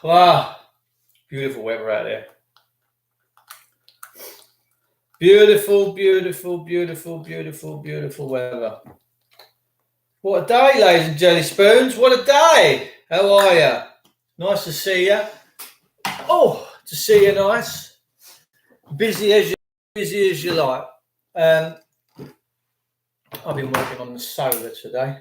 Wow, beautiful weather out there. Beautiful, beautiful, beautiful, beautiful, beautiful weather. What a day, ladies and jelly spoons. What a day. How are you? Nice to see you. Oh, to see you nice. Busy as you like. I've been working on the solar today.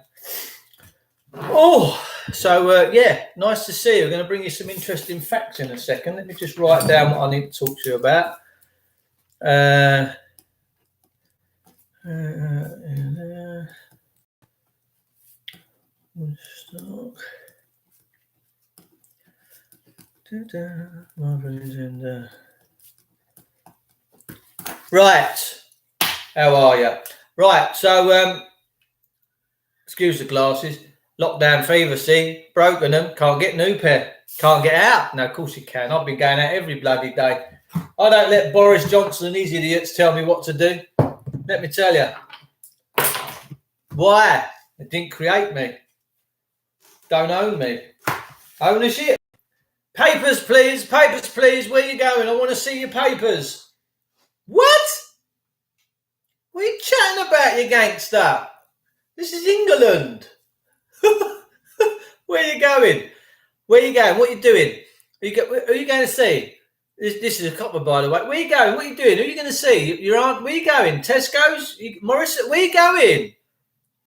Oh, so yeah, nice to see you. I'm going to bring you some interesting facts in a second. Let me just write down what I need to talk to you about. Right, how are you? Right, so excuse the glasses. Lockdown fever, see, broken them. Can't get new pair. Can't get out. No, of course you can. I've been going out every bloody day. I don't let Boris Johnson and these idiots tell me what to do. Let me tell you. Why? They didn't create me. Don't own me. Ownership. Papers, please. Papers, please. Where you going? I want to see your papers. What? What are you chatting about, you gangster? This is England. Where are you going? Where are you going? What are you doing? Who are you going to see? This is a copper, by the way. Where are you going? What are you doing? Who are you going to see? Your aunt? Where are you going? Tesco's? Morris? Where are you going?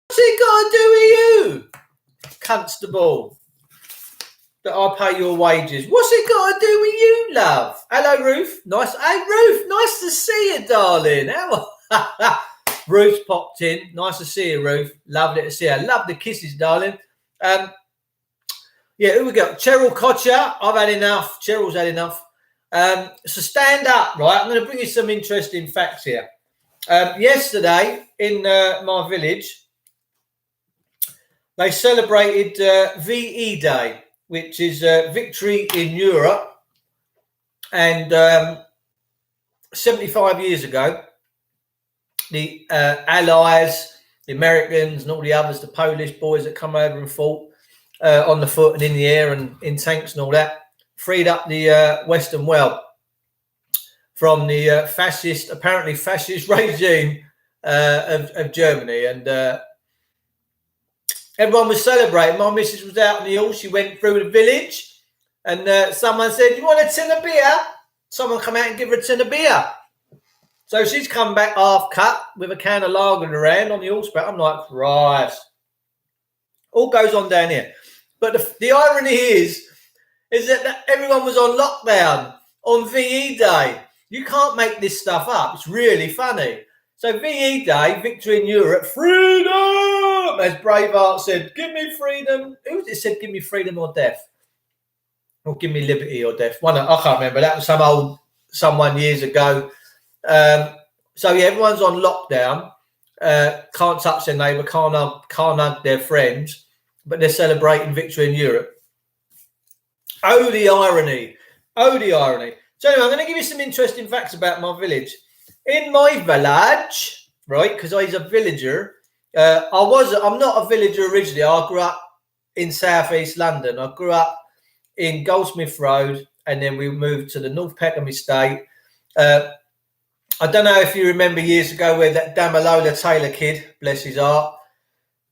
What's it got to do with you? Constable. That I pay your wages. What's it got to do with you, love? Hello, Ruth. Nice. Hey, Ruth. Nice to see you, darling. How? Ruth's popped in. Nice to see you, Ruth. Lovely to see you. Love the kisses, darling. Yeah, who we got? Cheryl Kocher. I've had enough. Cheryl's had enough. So stand up, right? I'm going to bring you some interesting facts here. Yesterday in my village, they celebrated VE Day, which is Victory in Europe. And 75 years ago, the Allies, the Americans and all the others, the Polish boys that come over and fought on the foot and in the air and in tanks and all that, freed up the Western world from the apparently fascist regime of Germany. And everyone was celebrating. My missus was out in the hall. She went through the village and someone said, "You want a tin of beer?" Someone come out and give her a tin of beer. So she's come back half cut with a can of lager in her hand on the horseback. I'm like, Christ. All goes on down here. But the irony is that everyone was on lockdown on VE Day. You can't make this stuff up. It's really funny. So VE Day, Victory in Europe, freedom! As Braveheart said, give me freedom. Who was it said, give me freedom or death? Or give me liberty or death? I can't remember. That was someone years ago. So yeah, everyone's on lockdown. Can't touch their neighbour, can't hug their friends, but they're celebrating Victory in Europe. Oh, the irony. Oh, the irony. So anyway, I'm going to give you some interesting facts about my village. In my village, right, because I was a villager, I'm not a villager originally. I grew up in southeast London. I grew up in Goldsmith Road, and then we moved to the North Peckham estate. I don't know if you remember years ago where that Damalola Taylor kid, bless his heart,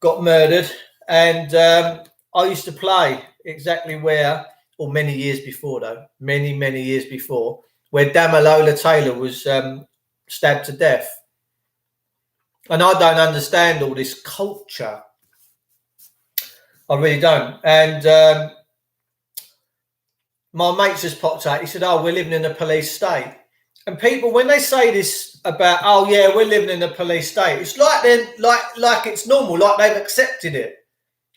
got murdered. And I used to play exactly where, or many years before though, many years before, where Damalola Taylor was stabbed to death. And I don't understand all this culture. I really don't. And my mate just popped out. He said, "Oh, we're living in a police state." And people, when they say this about, "Oh yeah, we're living in a police state," it's like like it's normal, like they've accepted it.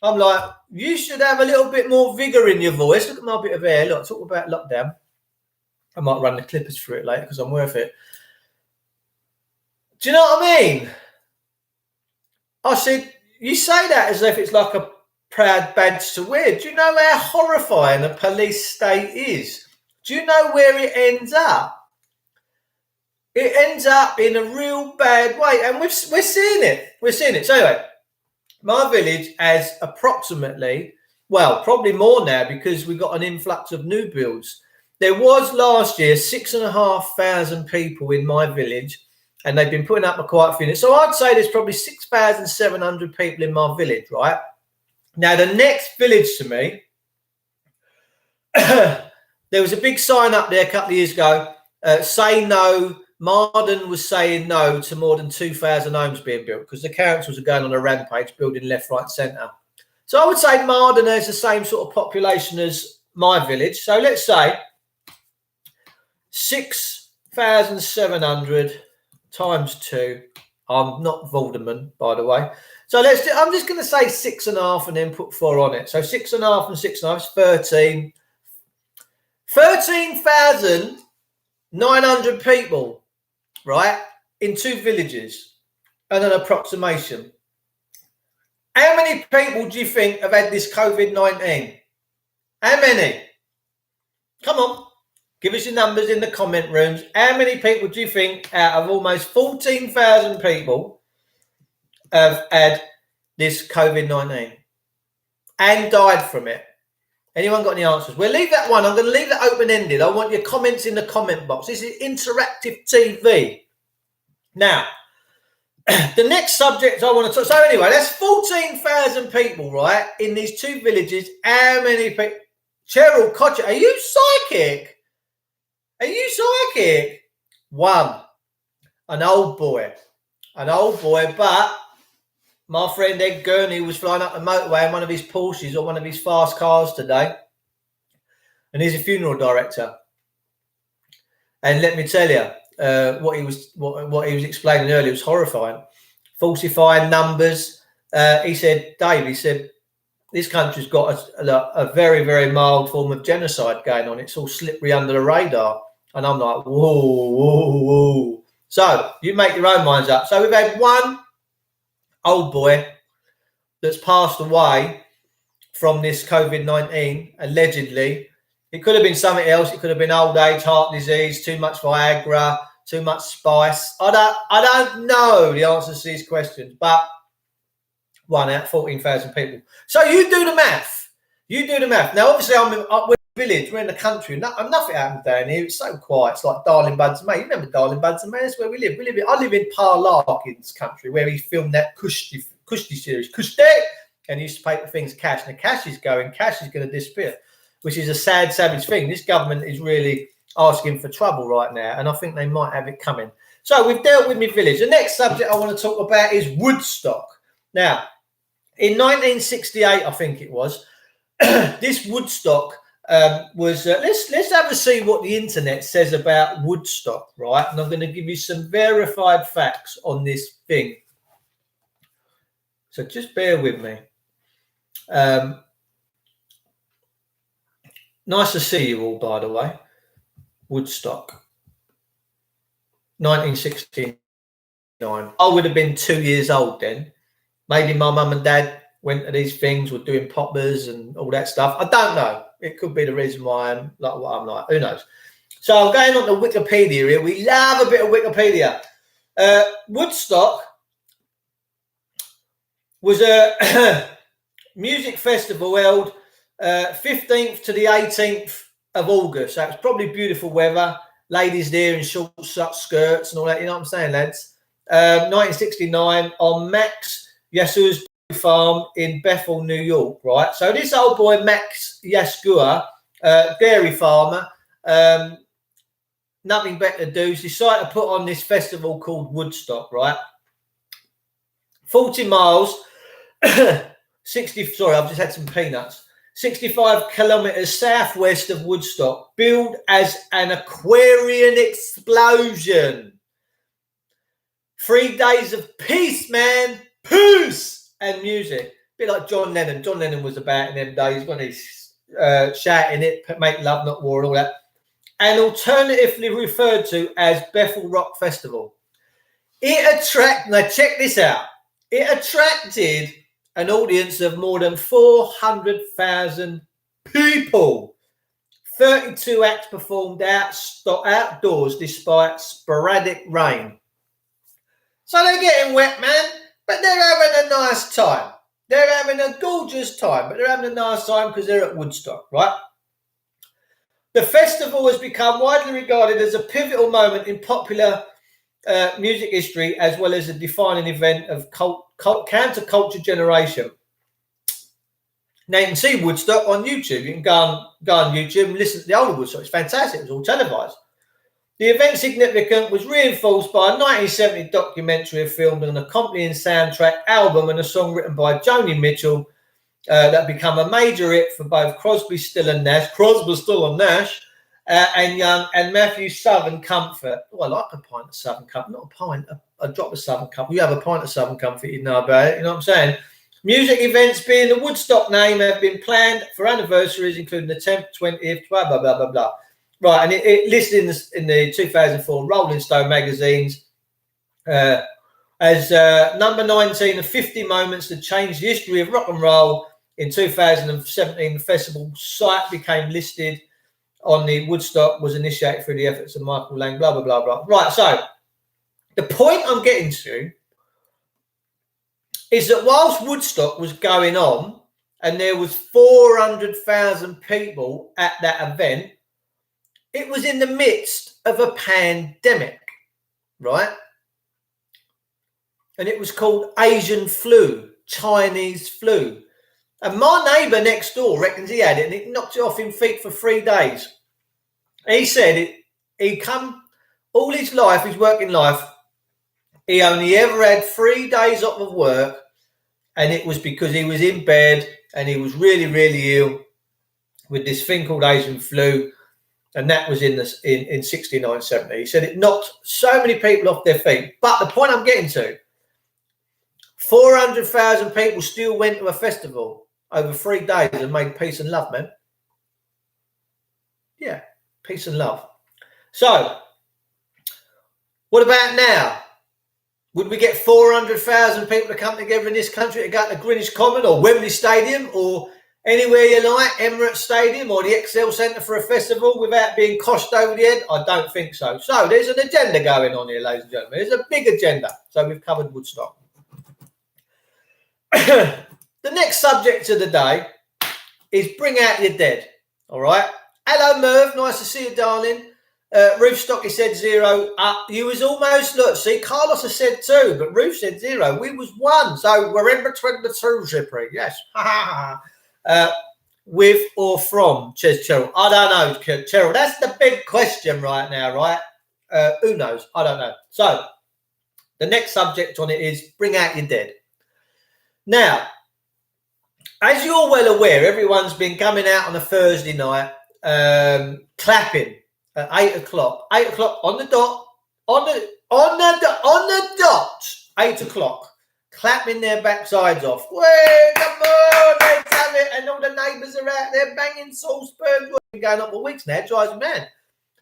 I'm like, you should have a little bit more vigor in your voice. Look at my bit of hair. Look, talk about lockdown. I might run the clippers through it later because I'm worth it. Do you know what I mean? I said, you say that as if it's like a proud badge to wear. Do you know how horrifying a police state is? Do you know where it ends up? It ends up in a real bad way. And we're seeing it. We're seeing it. So anyway, my village has approximately Well, probably more now because we've got an influx of new builds. There was last year 6,500 people in my village, and they've been putting up quite a few. So I'd say there's probably 6,700 people in my village, right? Now, the next village to me, there was a big sign up there a couple of years ago, say no. Marden was saying no to more than 2,000 homes being built because the councils are going on a rampage, building left, right, centre. So I would say Marden has the same sort of population as my village. So let's say 6,700 times 2. I'm not Voldemort, by the way. So I'm just going to say 6.5 and then put 4 on it. So 6.5 and 6.5 is 13. 13,900 people, right, in 2 villages, and an approximation. How many people do you think have had this COVID-19? How many? Come on, give us your numbers in the comment rooms. How many people do you think out of almost 14,000 people have had this COVID-19 and died from it? Anyone got any answers? We'll leave that one. I'm going to leave that open-ended. I want your comments in the comment box. This is interactive TV. Now, the next subject I want to talk. So anyway, that's 14,000 people, right, in these 2 villages. How many people? Cheryl Cotcher, are you psychic? Are you psychic? 1. An old boy. But my friend Ed Gurney was flying up the motorway in one of his Porsches or one of his fast cars today. And he's a funeral director. And let me tell you, what he was explaining earlier was horrifying. Falsifying numbers. He said, Dave, this country's got a very, very mild form of genocide going on. It's all slippery under the radar. And I'm like, whoa. So you make your own minds up. So we've had one old boy that's passed away from this COVID-19, allegedly. It could have been something else. It could have been old age, heart disease, too much Viagra, too much spice. I don't know the answers to these questions, but 1 out of 14,000 people. So you do the math. Now, obviously, we're in a village, we're in the country, and nothing happens down here. It's so quiet. It's like Darling Buds and May. You remember Darling Buds and May? That's where we live. I live in Par Larkin's country, where he filmed that Kushti series. Kushti! And he used to pay for things cash. And the cash is going to disappear, which is a sad, savage thing. This government is really asking for trouble right now, and I think they might have it coming. So we've dealt with my village. The next subject I want to talk about is Woodstock. Now, in 1968, I think it was, this Woodstock was let's have a see what the internet says about Woodstock, right? And I'm going to give you some verified facts on this thing. So just bear with me. Nice to see you all, by the way. Woodstock, 1969. I would have been 2 years old then. Maybe my mum and dad went to these things, were doing poppers and all that stuff. I don't know. It could be the reason why I'm like what I'm like. Who knows? So I'm going on to Wikipedia here. We love a bit of Wikipedia. Woodstock was a music festival held 15th to the 18th of August. So it's probably beautiful weather. Ladies there in short skirts and all that. You know what I'm saying, lads? 1969 on Max Yasua's farm in Bethel, New York, right? So this old boy, Max Yasua, dairy farmer, nothing better to do, has decided to put on this festival called Woodstock, right? 40 miles, 60, sorry, I've just had some peanuts. 65 kilometres southwest of Woodstock, billed as an Aquarian explosion. 3 days of peace, man. Peace and music. A bit like John Lennon. John Lennon was about in them days when he's shouting it, make love, not war, and all that. And alternatively referred to as Bethel Rock Festival. Now check this out. It attracted an audience of more than 400,000 people. 32 acts performed outdoors despite sporadic rain. So they're getting wet, man, but they're having a nice time. They're having a gorgeous time, but they're having a nice time because they're at Woodstock, right? The festival has become widely regarded as a pivotal moment in popular music history, as well as a defining event of counterculture generation. Now you can see Woodstock on YouTube. You can go on YouTube and listen to the older Woodstock. It's fantastic. It was all televised. The event significance was reinforced by a 1970 documentary filmed an accompanying soundtrack album and a song written by Joni Mitchell that became a major hit for both Crosby, Still and Nash, and Matthew Southern Comfort. Oh, I like a pint of Southern Comfort, not a pint, a drop of Southern Comfort. You have a pint of Southern Comfort, you know about it. You know what I'm saying? Music events being the Woodstock name have been planned for anniversaries, including the 10th, 20th, blah, blah, blah, blah, blah. Right, and it listed in the 2004 Rolling Stone magazines as number 19 of 50 moments that changed the history of rock and roll. In 2017, the festival site became listed on the Woodstock, was initiated through the efforts of Michael Lang, blah, blah, blah, blah. Right, so the point I'm getting to is that whilst Woodstock was going on and there was 400,000 people at that event, it was in the midst of a pandemic, right? And it was called Asian flu, Chinese flu. And my neighbour next door reckons he had it and it knocked it off him feet for 3 days. He said he come all his life, his working life, he only ever had 3 days off of work, and it was because he was in bed and he was really, really ill with this thing called Asian flu, and that was in 69, 70. He said it knocked so many people off their feet. But the point I'm getting to, 400,000 people still went to a festival over 3 days and made peace and love, man. Yeah, peace and love. So, what about now? Would we get 400,000 people to come together in this country to go to Greenwich Common or Wembley Stadium or anywhere you like, Emirates Stadium or the XL Centre for a festival without being coshed over the head? I don't think so. So there's an agenda going on here, ladies and gentlemen. There's a big agenda. So we've covered Woodstock. The next subject of the day is Bring Out Your Dead. All right. Hello, Merv. Nice to see you, darling. Ruth Stocky said 0. You was almost, look, see, Carlos has said 2, but Ruth said 0. We was 1. So we're in between the two, Zippery. Yes. With or from, says Cheryl. I don't know, Cheryl. That's the big question right now, right? Who knows? I don't know. So the next subject on it is Bring Out Your Dead. Now, as you're well aware, everyone's been coming out on a Thursday night, clapping at 8 o'clock. 8 o'clock on the dot, on the dot, 8 o'clock, clapping their backsides off. Way, come on, let's have it. And all the neighbours are out there banging Salzburg. It's been going on for weeks now, it drives me mad.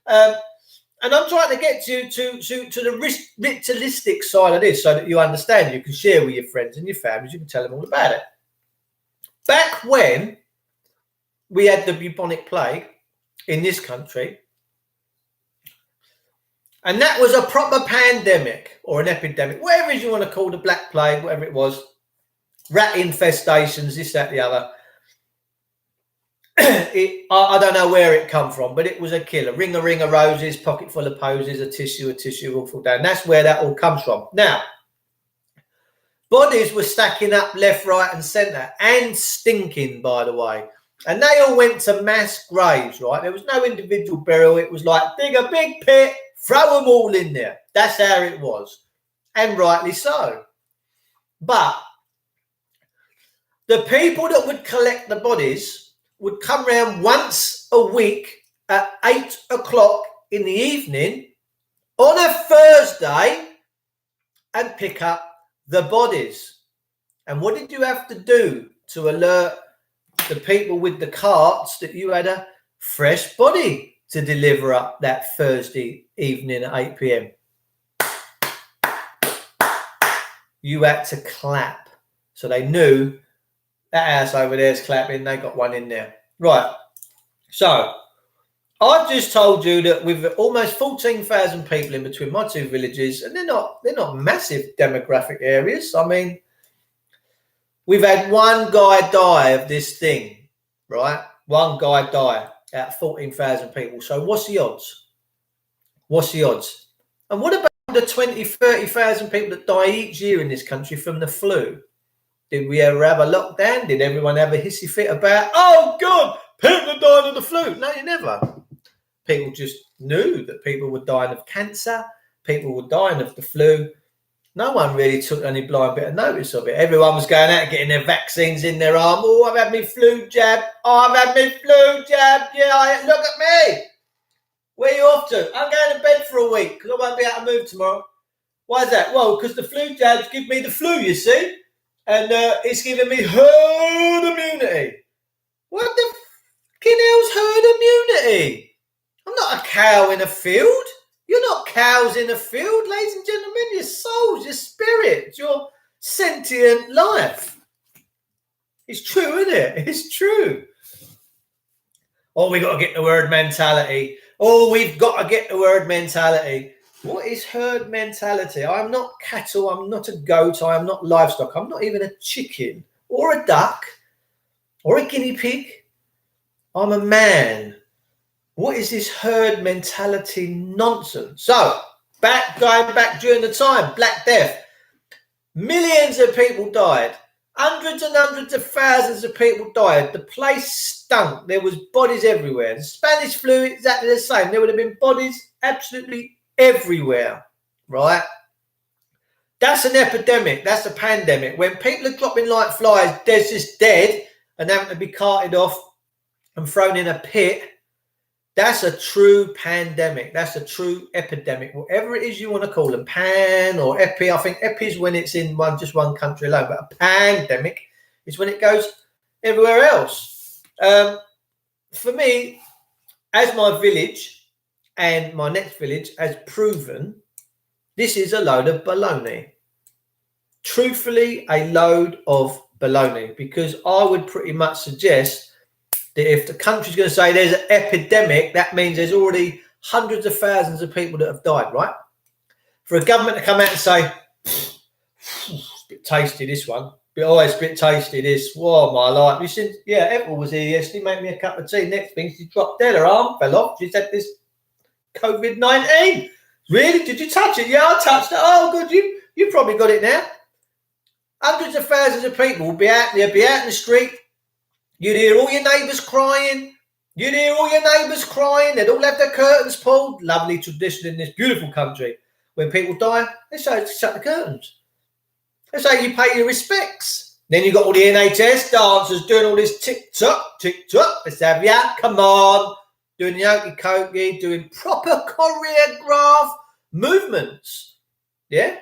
And I'm trying to get you to the ritualistic side of this so that you understand. You can share with your friends and your families. You can tell them all about it. Back when we had the bubonic plague in this country, and that was a proper pandemic or an epidemic, whatever it is you want to call the Black Plague, whatever it was, rat infestations, this, that, the other. I don't know where it come from, but it was a killer. Ring of roses, pocket full of posies, a tissue all fall down. That's where that all comes from. Now, bodies were stacking up left, right and centre and stinking, by the way. And they all went to mass graves, right? There was no individual burial. It was like, dig a big pit, throw them all in there. That's how it was. And rightly so. But the people that would collect the bodies would come round once a week at 8 o'clock in the evening on a Thursday and pick up the bodies. And what did you have to do to alert the people with the carts that you had a fresh body to deliver up that Thursday evening at 8 p.m? You had to clap. So they knew that house over there is clapping. They got one in there. Right. So I've just told you that with almost 14,000 people in between my two villages, and they're not massive demographic areas. I mean, We've had one guy die of this thing, right? One guy die out of 14,000 people. So what's the odds? What's the odds? And what about the 20, 30,000 people that die each year in this country from the flu? Did we ever have a lockdown? Did everyone have a hissy fit about, oh, God, people are dying of the flu? No, you never. People just knew that people were dying of cancer. People were dying of the flu. No one really took any blind bit of notice of it. Everyone was going out getting their vaccines in their arm. Oh, I've had my flu jab. Oh, I've had my flu jab. Yeah, look at me. Where are you off to? I'm going to bed for a week because I won't be able to move tomorrow. Why is that? Well, because the flu jabs give me the flu, you see. And it's giving me herd immunity. What the fucking hell's herd immunity? I'm not a cow in a field. You're not cows in a field, ladies and gentlemen. Your souls, your spirit, your sentient life. It's true, isn't it? It's true. Oh, we got to get the herd mentality. Oh, we've got to get the herd mentality. What is herd mentality? I'm not cattle. I'm not a goat. I am not livestock. I'm not even a chicken or a duck or a guinea pig. I'm a man. What is this herd mentality nonsense? So, going back during the time, Black Death, millions of people died. Hundreds and hundreds of thousands of people died. The place stunk. There was bodies everywhere. The Spanish flu, exactly the same. There would have been bodies absolutely everywhere, right? That's an epidemic. That's a pandemic. When people are dropping like flies, they're just dead and having to be carted off and thrown in a pit. That's a true pandemic. That's a true epidemic. Whatever it is you want to call them, pan or epi. I think epi is when it's in just one country alone, but a pandemic is when it goes everywhere else. For me, as my village and my next village has proven, this is a load of baloney. Truthfully, a load of baloney, because I would pretty much suggest that if the country's going to say there's an epidemic, that means there's already hundreds of thousands of people that have died, right? For a government to come out and say, it's a bit tasty, this one. It's a bit tasty, this. Whoa, my life. You said, yeah, Ethel was here yesterday, made me a cup of tea. Next thing, she dropped dead. Her arm fell off. She's had this COVID-19. Really? Did you touch it? Yeah, I touched it. Oh, good. You probably got it now. Hundreds of thousands of people will be out there, be out in the street. You'd hear all your neighbours crying. They'd all have their curtains pulled. Lovely tradition in this beautiful country. When people die, they say to shut the curtains. They say you pay your respects. Then you got all the NHS dancers doing all this tick-tock. Let's have ya. Come on. Doing the okey-cokey, doing proper choreographed movements. Yeah?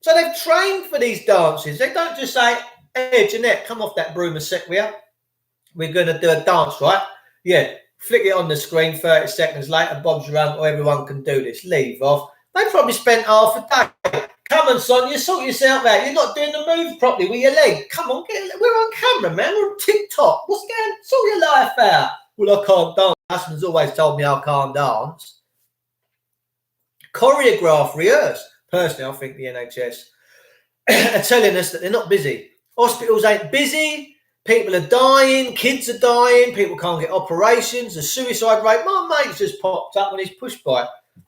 So they've trained for these dances. They don't just say, hey, Jeanette, come off that broom a sec, will ya? We're going to do a dance, right? Yeah, flick it on the screen, 30 seconds later, Bob's your uncle, everyone can do this. Leave off. They probably spent half a day. Come on, Sonia, sort yourself out. You're not doing the move properly with your leg. Come on, we're on camera, man. We're on TikTok. What's going on? Sort your life out. Well, I can't dance. My husband's always told me I can't dance. Choreograph, rehearse. Personally, I think the NHS are telling us that they're not busy. Hospitals ain't busy. People are dying, kids are dying, people can't get operations, the suicide rate. My mate's just popped up on his push bike.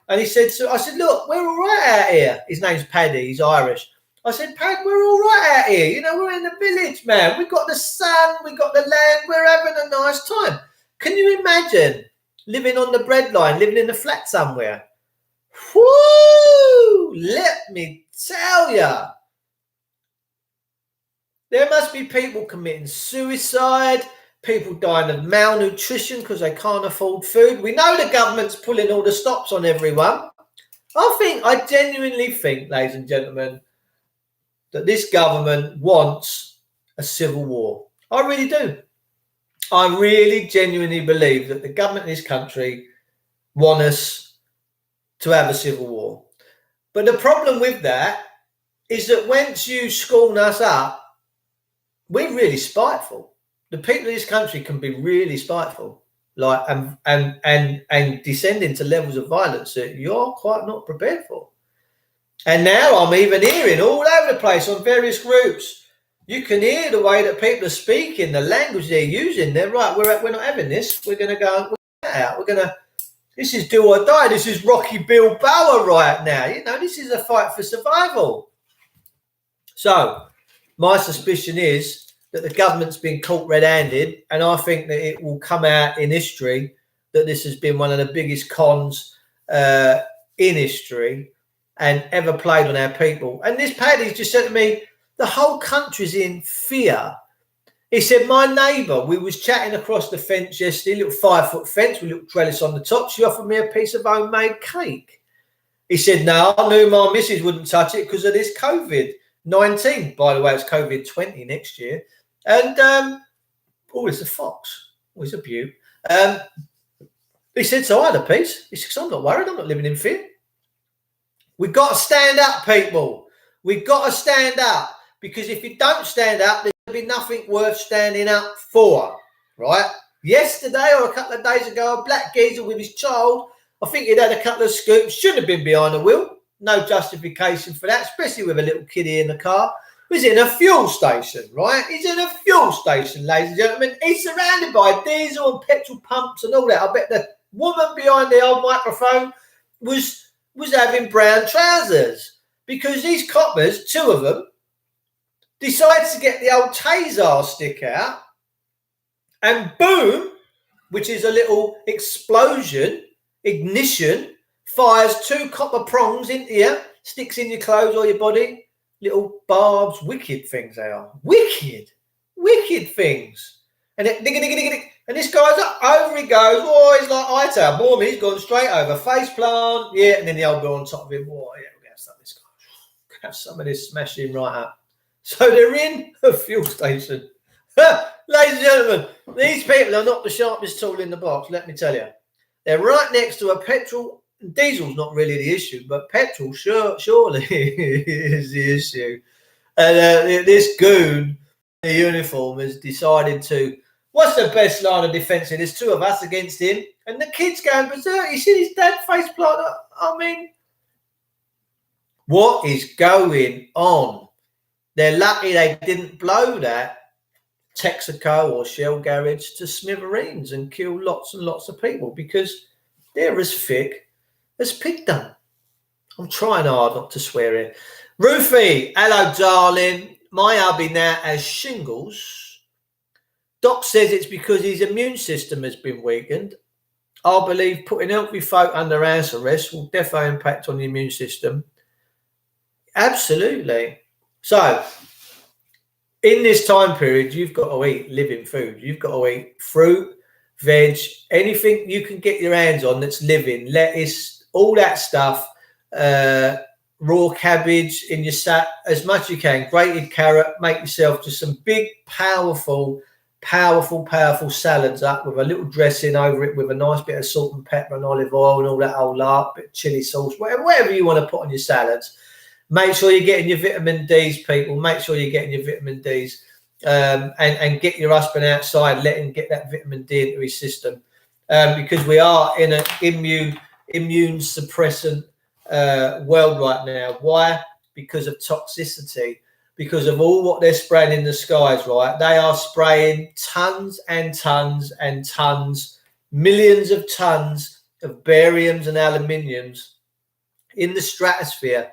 And he said, I said, look, we're all right out here. His name's Paddy, he's Irish. I said, Pad, we're all right out here. You know, we're in the village, man. We've got the sun, we've got the land, we're having a nice time. Can you imagine living on the breadline, living in a flat somewhere? Whoo! Let me tell you. There must be people committing suicide, people dying of malnutrition because they can't afford food. We know the government's pulling all the stops on everyone. I genuinely think, ladies and gentlemen, that this government wants a civil war. I really do. I really genuinely believe that the government in this country want us to have a civil war. But the problem with that is that once you scorn us up, we're really spiteful. The people of this country can be really spiteful, like and descending to levels of violence that you're quite not prepared for. And now I'm even hearing all over the place on various groups You can hear the way that people are speaking, the language they're using. They're right. We're not having this. We're going to go out. This is do or die. This is Rocky Balboa right now. You know, this is a fight for survival. So my suspicion is that the government's been caught red-handed, and I think that it will come out in history that this has been one of the biggest cons in history and ever played on our people. And this Paddy's just said to me, the whole country's in fear. He said, my neighbour, we was chatting across the fence yesterday, a little 5-foot fence with a little trellis on the top. She offered me a piece of homemade cake. He said, no, I knew my missus wouldn't touch it because of this COVID-19. By the way, it's COVID-20 next year. And, it's a fox. Oh, it's a beaut. He said, so I had a piece. He said, I'm not worried. I'm not living in fear. We've got to stand up, people. We've got to stand up. Because if you don't stand up, there's going to be nothing worth standing up for, right? Yesterday or a couple of days ago, a black geezer with his child, I think he'd had a couple of scoops, shouldn't have been behind the wheel. No justification for that, especially with a little kiddie in the car. He's in a fuel station, right? He's in a fuel station, ladies and gentlemen. He's surrounded by diesel and petrol pumps and all that. I bet the woman behind the old microphone was having brown trousers because these coppers, two of them, decides to get the old taser stick out and boom, which is a little explosion, ignition, fires 2 copper prongs into you, sticks in your clothes or your body, little barbs, wicked things they are. Wicked things. And and this guy's up, over he goes, oh, he's like Hightail, boom, he's gone straight over, face plant, yeah, and then the old guy on top of him, oh, yeah, we're going to have some of this guy. Have some of this, smash him right up. So they're in a fuel station. Ladies and gentlemen, these people are not the sharpest tool in the box, let me tell you. They're right next to a petrol. Diesel's not really the issue, but petrol surely is the issue. And this goon in uniform has decided to, what's the best line of defence here? There's 2 of us against him. And the kid's going berserk. You see his dad face plant? I mean, what is going on? They're lucky they didn't blow that Texaco or Shell garage to smithereens and kill lots and lots of people because they're as thick as pigdom. I'm trying hard not to swear here. Rufy, hello, darling. My hubby now has shingles. Doc says it's because his immune system has been weakened. I believe putting healthy folk under house arrest will definitely impact on the immune system. Absolutely. So, in this time period, you've got to eat living food. You've got to eat fruit, veg, anything you can get your hands on that's living, lettuce, all that stuff, raw cabbage in your sack, as much as you can, grated carrot, make yourself just some big, powerful salads up with a little dressing over it with a nice bit of salt and pepper and olive oil and all that old lot, bit of chili sauce, whatever you want to put on your salads. Make sure you're getting your vitamin Ds, people. Make sure you're getting your vitamin Ds and get your husband outside, let him get that vitamin D into his system because we are in an immune suppressant world right now. Why? Because of toxicity, because of all what they're spraying in the skies, right? They are spraying tons and tons and tons, millions of tons of bariums and aluminiums in the stratosphere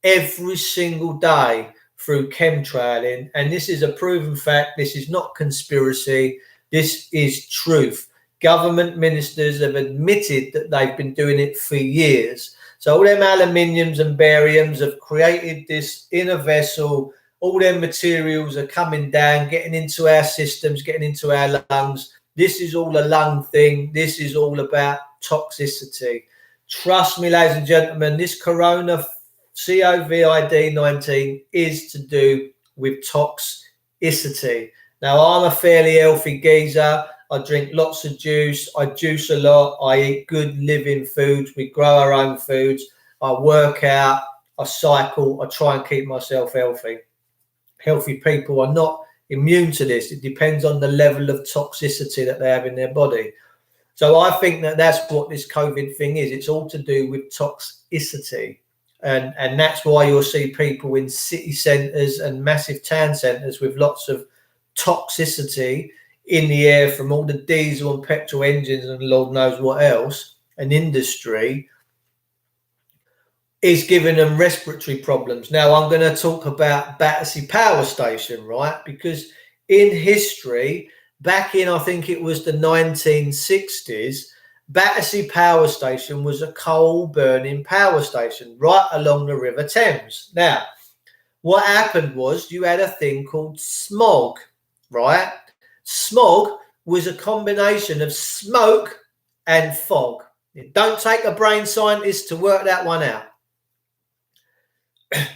every single day through chemtrailing. And this is a proven fact. This is not conspiracy. This is truth. Government ministers have admitted that they've been doing it for years. So all them aluminiums and bariums have created this inner vessel. All them materials are coming down, getting into our systems, getting into our lungs. This is all a lung thing. This is all about toxicity. Trust me, ladies and gentlemen, this corona COVID-19 is to do with toxicity. Now, I'm a fairly healthy geezer. I drink lots of juice. I juice a lot. I eat good living foods. We grow our own foods. I work out. I cycle. I try and keep myself healthy. Healthy people are not immune to this. It depends on the level of toxicity that they have in their body. So I think that that's what this COVID thing is. It's all to do with toxicity. And that's why you'll see people in city centres and massive town centres with lots of toxicity in the air from all the diesel and petrol engines and Lord knows what else. An industry is giving them respiratory problems. Now, I'm going to talk about Battersea Power Station, right? Because in history, back in, I think it was the 1960s, Battersea Power Station was a coal-burning power station right along the River Thames. Now, what happened was you had a thing called smog, right? Smog was a combination of smoke and fog. Don't take a brain scientist to work that one out.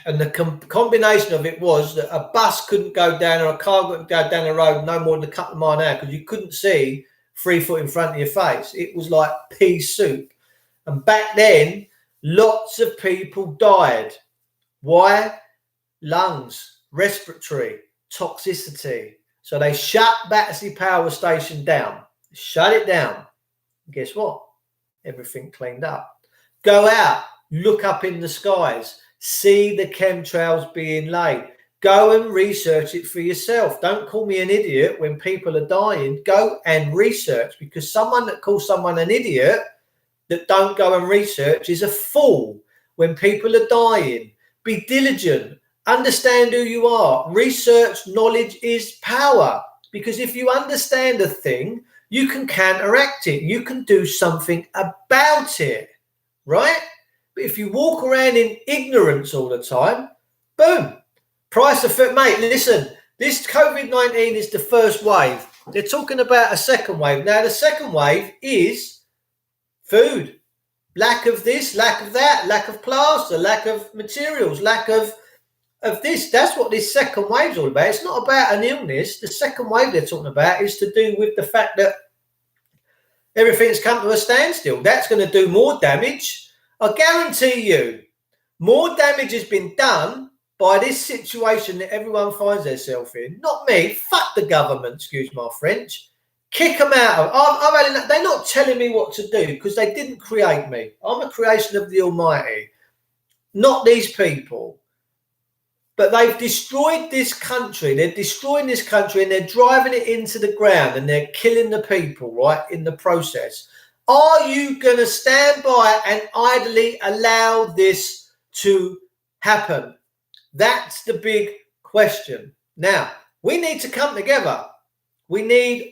And the combination of it was that a bus couldn't go down or a car couldn't go down the road no more than a couple of miles an hour because you couldn't see 3 foot in front of your face. It was like pea soup. And back then, lots of people died. Why? Lungs, respiratory, toxicity. So they shut Battersea Power Station down. Shut it down. Guess what? Everything cleaned up. Go out, look up in the skies, see the chemtrails being laid. Go and research it for yourself. Don't call me an idiot when people are dying. Go and research, because someone that calls someone an idiot that don't go and research is a fool. When people are dying, be diligent. Understand who you are. Research, knowledge is power. Because if you understand a thing, you can counteract it. You can do something about it, right? But if you walk around in ignorance all the time, boom. Price of food, mate, listen, this COVID-19 is the first wave. They're talking about a second wave. Now, the second wave is food. Lack of this, lack of that, lack of plaster, lack of materials, lack of this. That's what this second wave is all about. It's not about an illness. The second wave they're talking about is to do with the fact that everything's come to a standstill. That's going to do more damage. I guarantee you, more damage has been done by this situation that everyone finds themselves in. Not me. Fuck the government, excuse my French. Kick them out. They're not telling me what to do because they didn't create me. I'm a creation of the Almighty, not these people. But they've destroyed this country. They're destroying this country and they're driving it into the ground and they're killing the people, right, in the process. Are you going to stand by and idly allow this to happen? That's the big question. Now, we need to come together.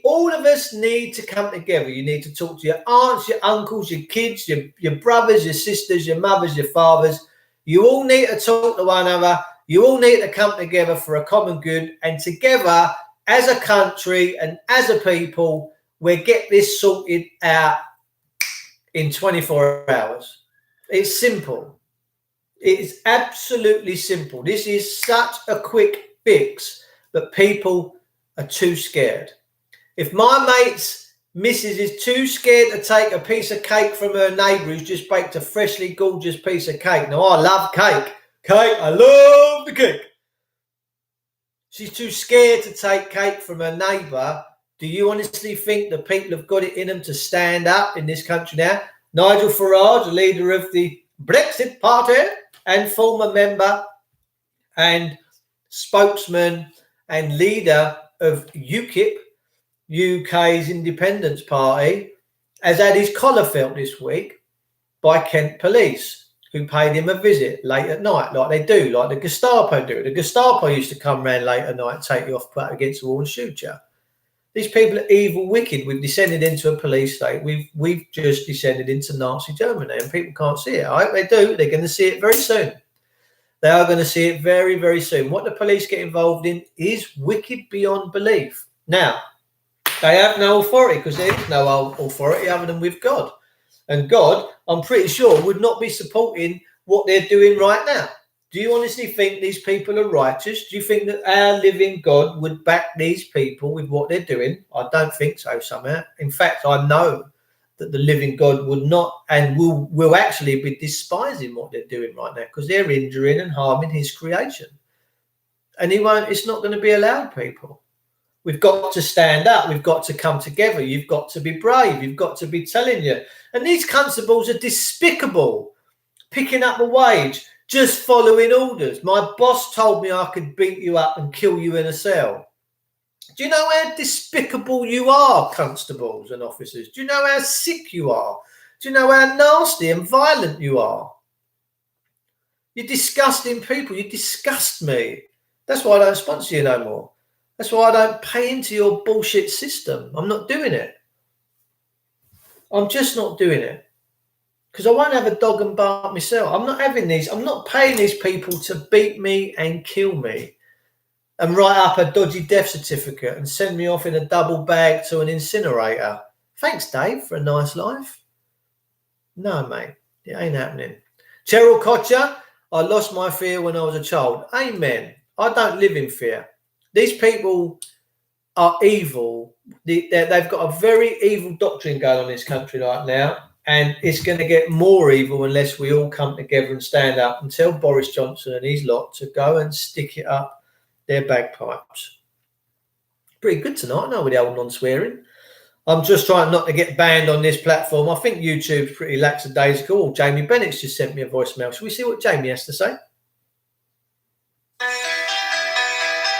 All of us need to come together. You need to talk to your aunts, your uncles, your kids, your brothers, your sisters, your mothers, your fathers. You all need to talk to one another. You all need to come together for a common good. And together, as a country and as a people, we'll get this sorted out in 24 hours. It's simple. It is absolutely simple. This is such a quick fix, but people are too scared. If my mate's missus is too scared to take a piece of cake from her neighbour who's just baked a freshly gorgeous piece of cake. Now, I love cake. I love the cake. She's too scared to take cake from her neighbour. Do you honestly think that people have got it in them to stand up in this country now? Nigel Farage, the leader of the Brexit Party and former member and spokesman and leader of UKIP, UK's Independence Party, has had his collar felt this week by Kent Police, who paid him a visit late at night, like they do, like the Gestapo do. The Gestapo used to come round late at night, take you off, put it against the wall and shoot you. These people are evil, wicked. We've descended into a police state. We've just descended into Nazi Germany, and people can't see it. I hope they do. They're going to see it very soon. They are going to see it very, very soon. What the police get involved in is wicked beyond belief. Now, they have no authority because there is no authority other than with God. And God, I'm pretty sure, would not be supporting what they're doing right now. Do you honestly think these people are righteous? Do you think that our living God would back these people with what they're doing? I don't think so, somehow. In fact, I know that the living God would not and will actually be despising what they're doing right now because they're injuring and harming his creation. And it's not going to be allowed, people. We've got to stand up. We've got to come together. You've got to be brave. You've got to be telling you. And these constables are despicable, picking up the wage, just following orders. My boss told me I could beat you up and kill you in a cell. Do you know how despicable you are, constables and officers? Do you know how sick you are? Do you know how nasty and violent you are? You're disgusting people. You disgust me. That's why I don't sponsor you no more. That's why I don't pay into your bullshit system. I'm not doing it. I'm just not doing it. Because I won't have a dog and bark myself. I'm not having these. I'm not paying these people to beat me and kill me and write up a dodgy death certificate and send me off in a double bag to an incinerator. Thanks, Dave, for a nice life. No, mate, it ain't happening. Cheryl Kocher, I lost my fear when I was a child. Amen. I don't live in fear. These people are evil. They've got a very evil doctrine going on in this country right now, and it's going to get more evil unless we all come together and stand up and tell Boris Johnson and his lot to go and stick it up their bagpipes. Pretty good tonight, no, with the old non-swearing. I'm just trying not to get banned on this platform. I think YouTube's pretty lackadaisical. Oh, Jamie Bennett's just sent me a voicemail. Shall we see what Jamie has to say?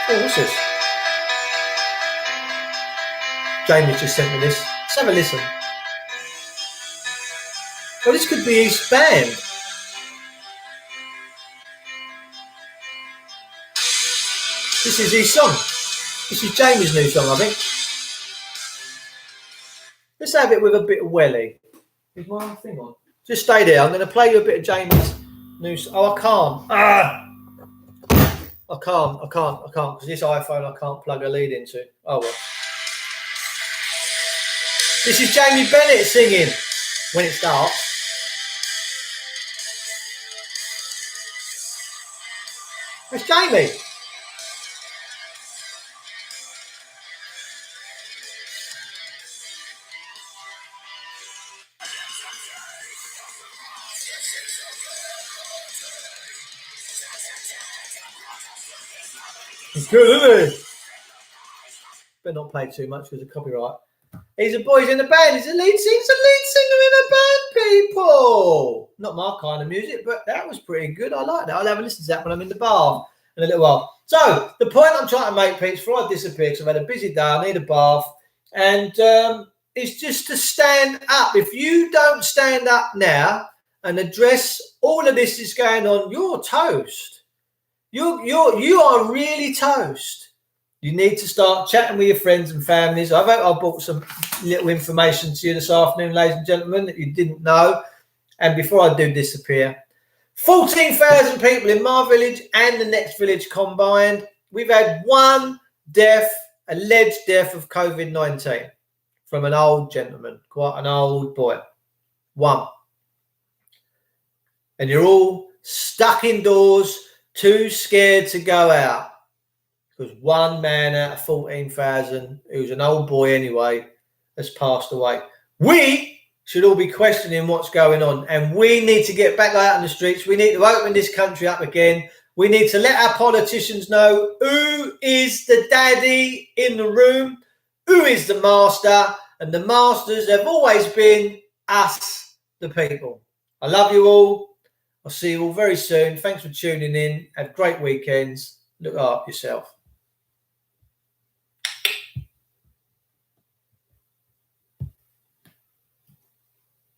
Oh, what's this? Jamie's just sent me this. Let's have a listen. Well, this could be his band. This is his song. This is Jamie's new song, I think. Let's have it with a bit of welly. Is my thing on? Just stay there. I'm going to play you a bit of Jamie's new song. Oh, I can't. I can't. Because this iPhone I can't plug a lead into. Oh, well. This is Jamie Bennett singing when it starts. It's Jamie. It's good, isn't it? Better not play too much because of copyright. He's a boy, he's in a band. He's a lead singer in a band, people. Not my kind of music, but that was pretty good. I like that. I'll have a listen to that when I'm in the bath in a little while. So the point I'm trying to make, Pete, before I disappear, because I've had a busy day, I need a bath, and it's just to stand up. If you don't stand up now and address all of this is going on, you're toast. You are really toast. You need to start chatting with your friends and families. I brought some little information to you this afternoon, ladies and gentlemen, that you didn't know. And before I do disappear, 14,000 people in my village and the next village combined. We've had one death, alleged death of COVID-19 from an old gentleman, quite an old boy. One. And you're all stuck indoors, too scared to go out. Because one man out of 14,000, who's an old boy anyway, has passed away. We should all be questioning what's going on. And we need to get back out in the streets. We need to open this country up again. We need to let our politicians know who is the daddy in the room, who is the master. And the masters have always been us, the people. I love you all. I'll see you all very soon. Thanks for tuning in. Have great weekends. Look after yourself.